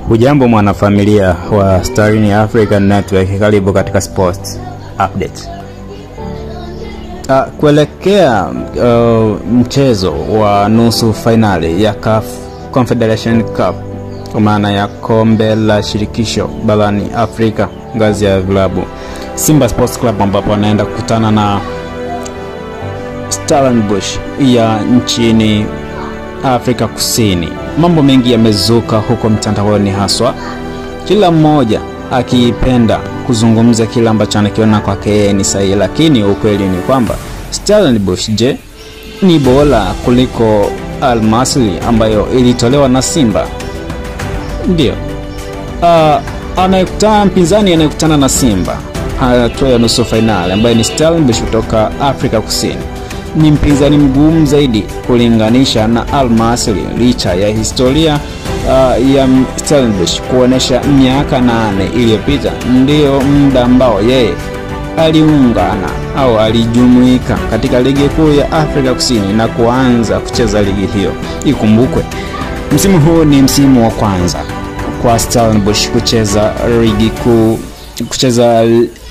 Hujambo mwanafamilia wa Starring African Network, karibu katika Sports Update. Kuelekea mchezo wa nusu finali ya CAF Confederation Cup, kwa maana ya kombe la shirikisho barani Afrika ngazi ya vilabu, Simba Sports Club ambapo anaenda kukutana na Stellenbosch ya nchini Afrika Kusini. Mambo mengi yamezuka huko mtandaoni, haswa kila mmoja akipenda kuzungumza kila ambacho anakiona kwake ni sahihi, lakini ukweli ni kwamba Stellenbosch ni bora kuliko Al Masry ambayo ilitolewa na Simba. Ndio mpinzani anayekutana na Simba hatua ya nusu finali ambaye ni Stellenbosch kutoka Afrika Kusini ni mpinzani mgumu zaidi kulinganisha na Al Masry, licha ya historia ya Stellenbosch kuonesha miaka 8 iliyopita ndio muda ambao yeye aliungana au alijumuika katika ligi kuu ya Afrika Kusini na kuanza kucheza ligi hiyo. Ikumbukwe msimu huu ni msimu wa kwanza kwa Stellenbosch kucheza ligi kuu, kucheza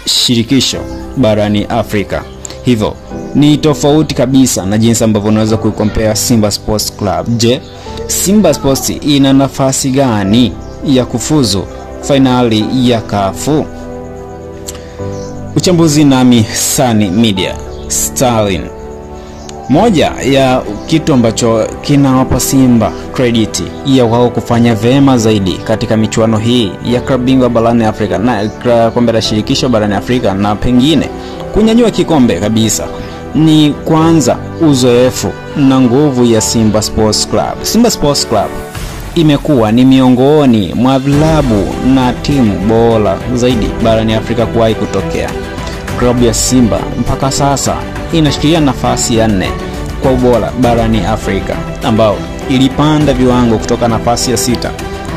shirikisho barani Afrika. Hivyo ni tofauti kabisa na jinsi ambavyo unaweza kuikompare Simba Sports Club. Je, Simba Sports ina nafasi gani ya kufuzu finali ya CAF? Uchambuzi nami Sunny Media Stalin. Moja ya kitu ambacho kinawapa Simba credit ya wao kufanya vema zaidi katika michuano hii ya klabu bingwa barani Afrika na kombe la shirikisho barani Afrika na pengine kunyanyua kikombe kabisa ni kwanza uzoefu na nguvu ya Simba Sports Club. Simba Sports Club imekuwa ni miongoni mwa vilabu na timu bora zaidi barani Afrika kuwahi kutokea. Klabu ya Simba mpaka sasa inashikilia nafasi ya 4 kwa ubora barani Afrika, ambao ilipanda viwango kutoka nafasi ya 6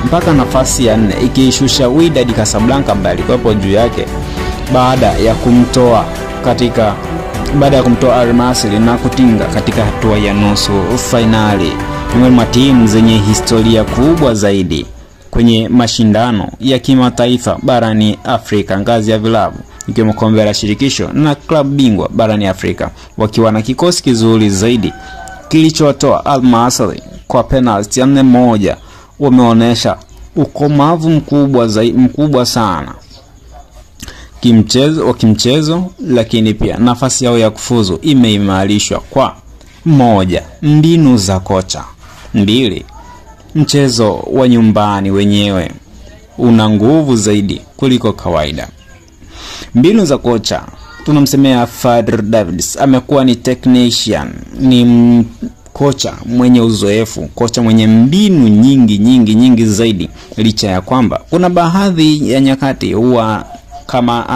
mpaka nafasi ya 4, ikiishusha Wydad Casablanca ambaye alikuwa juu yake baada ya kumtoa Al Masry na kutinga katika hatua ya nusu finali. Miongoni mwa timu zenye historia kubwa zaidi kwenye mashindano ya kimataifa barani Afrika ngazi ya vilabu, ikiwemo kombe la shirikisho na klabu bingwa barani Afrika, wakiwa na kikosi kizuri zaidi kilichotoa Al Masry kwa penalty 4-1. Wameonesha ukomavu mkubwa sana kimchezo, lakini pia nafasi yao ya kufuzu imeimarishwa kwa 1, mbinu za kocha; 2, mchezo wa nyumbani wenyewe una nguvu zaidi kuliko kawaida. Mbinu za kocha, tunamsemea Fadlu Davids, amekuwa ni technician, ni kocha mwenye uzoefu, kocha mwenye mbinu nyingi zaidi, licha ya kwamba kuna baadhi ya nyakati huwa kama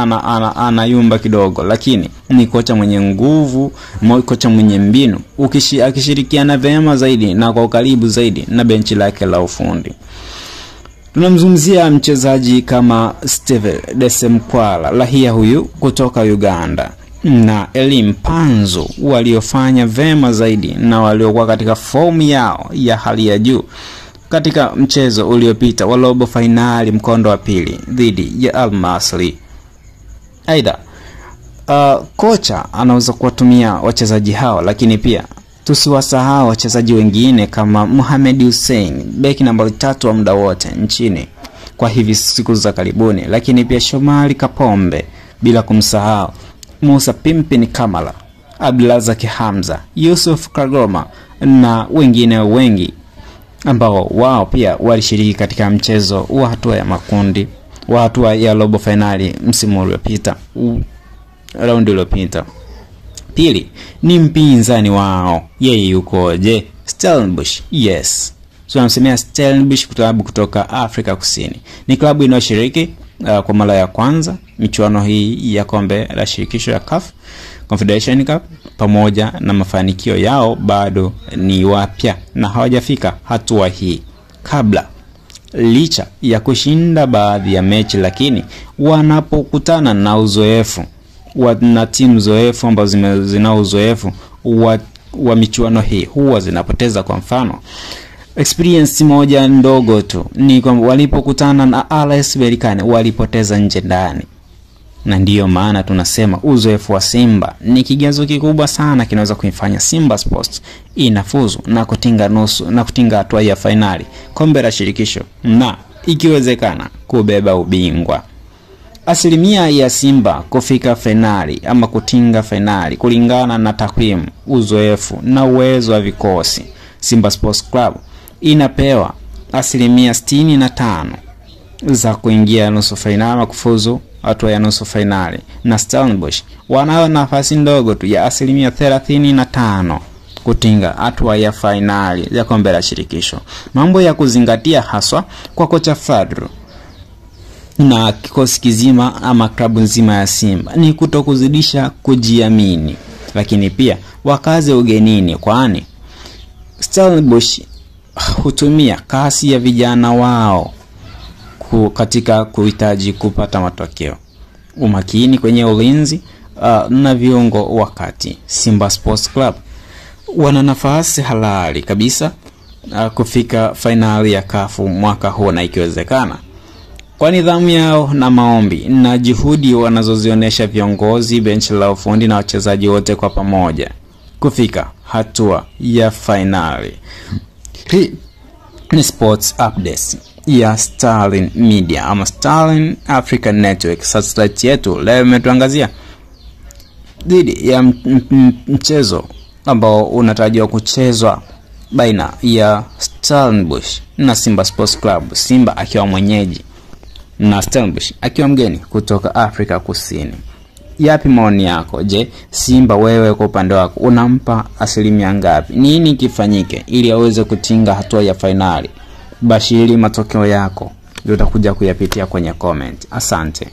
anayumba kidogo, lakini ni kocha mwenye nguvu, kocha mwenye mbinu, akishirikiana vema zaidi na kwa ukaribu zaidi na benchi lake la ufundi. Tunamzungumzia mchezaji kama Steve Desemkwala Lahia, huyu kutoka Uganda, na Elim Panzu, waliofanya vema zaidi na waliokuwa katika fomu yao ya hali ya juu katika mchezo uliopita wa robo finali mkondo wa pili dhidi ya Al Masry. Aidha, kocha anaweza kuwatumia wachezaji hao, lakini pia tusiwasahau wachezaji wengine kama Mohamed Hussein, beki namba 3 wa muda wote nchini kwa hivi siku za karibuni, lakini pia Shomari Kapombe, bila kumsahau Musa Pimpin Kamara, Abdulrazak Hamza, Yusuf Kagoma na wengine wengi ambao wao pia walishiriki katika mchezo wa hatua ya makundi wa hatua ya robo finali msimu uliopita, raundi iliyopita. Pili, ni mpinzani wao, yeye yukoje? Stellenbosch. Yes, tunamsemea Stellenbosch kutoka Afrika Kusini. Ni klabu inayoshiriki kwa mara ya kwanza michuano hii ya kombe la shirikisho ya CAF Confederation Cup. Pamoja na mafanikio yao, bado ni wapya na hawajafika hatua hii kabla, licha ya kushinda baadhi ya mechi, lakini wanapokutana na uzoefu na timu zoefu ambazo zina uzoefu wa michuano hii huwa zinapoteza. Kwa mfano Experience moja ndogo tu ni kwamba walipokutana na RS Berkane walipoteza nje ndani. Na ndiyo maana tunasema uzoefu wa Simba ni kigezo kikubwa sana kinaweza kuifanya Simba Sports inafuzu na kutinga hatua ya finali kombe la shirikisho na ikiwezekana kubeba ubingwa. Asilimia ya Simba kufika finali ama kutinga finali kulingana na takwimu, uzoefu na uwezo wa vikosi. Simba Sports Club inapewa asilimia 65 za kuingia nusu finali na kufuzu hatua ya nusu finali, na Stellenbosch wanao nafasi ndogo tu ya asilimia 35 kutinga hatua ya finali ya kombe la shirikisho. Mambo ya kuzingatia haswa kwa kocha Fadlu na kikosi kizima ama klabu nzima ya Simba ni kutokuzidisha kujiamini, lakini pia wakaze ugenini, kwani Stellenbosch hutumia kasi ya vijana wao katika kuhitaji kupata matokeo. Umakini kwenye ulinzi na viungo wakati. Simba Sports Club wana nafasi halali kabisa kufika finali ya kafu mwaka huu, na ikiwezekana kwa nidhamu yao na maombi na juhudi wanazozionyesha viongozi, benchi la ufundi na wachezaji wote kwa pamoja kufika hatua ya finali. Hii ni Sports Updates ya Starling Media ama Starling African Network. Satellite yetu leo imetuangazia dhidi ya mchezo ambao unatarajiwa kuchezwa baina ya Stellenbosch na Simba Sports Club, Simba akiwa mwenyeji na Stellenbosch akiwa mgeni kutoka Afrika Kusini. Yapi maoni yako? Je, Simba wewe kwa upande wako unampa asilimia ngapi? Nini kifanyike ili aweze kutinga hatua ya finali? Bashiri matokeo yako, utakuja kuyapitia kwenye comment. Asante.